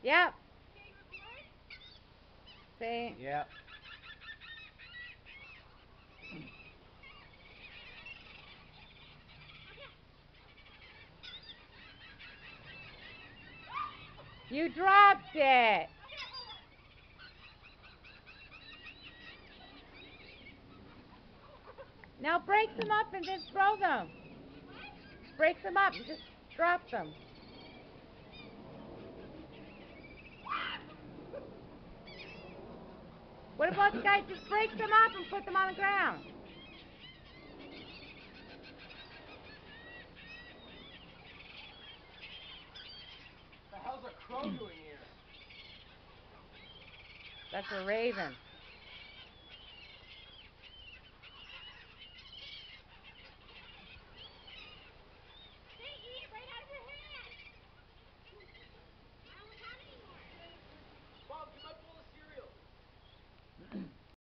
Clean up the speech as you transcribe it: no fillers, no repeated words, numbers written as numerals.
Yep. See? Yep. You dropped it. Now break them up and then throw them. Break them up and just drop them. What about the guys? Just break them up and put them on the ground. What the hell's a crow doing here? That's a raven.